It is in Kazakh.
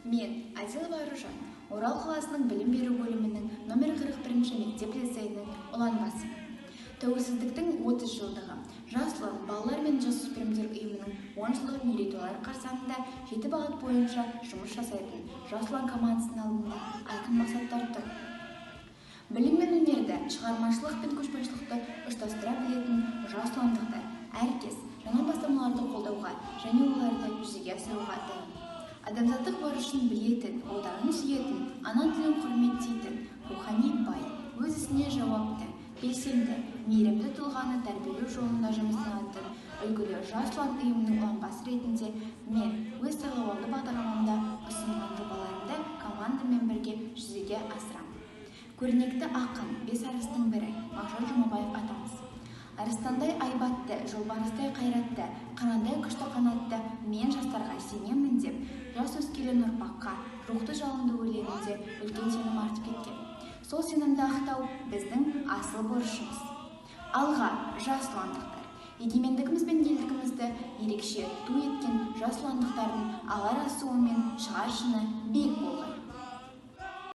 Мен, Азилова Аружан, Орал қаласының білім беру бөлімінің номер 41 мектеп-лицейінің ұланбасы. Тәуелсіздіктің 30 жылдығы Жас ұлан балалар мен жасөспірімдер ұйымының 10 жылдық мерейтойлары қарсаңында 7 бағыт бойынша жұмыс жасайтын Жас ұлан командасының алдында айқын мақсаттар тұр. Білім мен өнерді, шығармашылық пен көшбасшылықты ұштастыра білетін жас ұландықтар әркез жаңа бастамаларды қолдауға және оларды жүзеге асыруға дайын. Адамзаттық борышын білетін, отанын сүйетін, ана тілін құрметтейтін, рухани бай, өз ісіне жауапты, белсенді, мейірімді тұлғаны тәрбиелеу жолында жұмыстанатын үлгілі жас ұлан ұйымының ұланбасы ретінде мен өз сайлауалды бағдарламамда ұсынған жобаларымды командамен бірге жүзеге асырамын. Көрнекті ақын, бес арыстың бірі Мағжан Жұмабаев атамыз. Арыстандай айбатты, жолбарыстай қайратты, қанандай күшті қанатты мен жастарға сенемін деп, жас өскелең ұрпаққа рухты жалынды өлеңінде үлкен сенім артып кеткен. Сол сенімді ақтау біздің асыл борышымыз. Алға, жас ұландықтар! Егемендігіміз бен елдігімізді ерекше ту еткен жас ұландықтардың алар асуы мен шығар шыңы биік болған.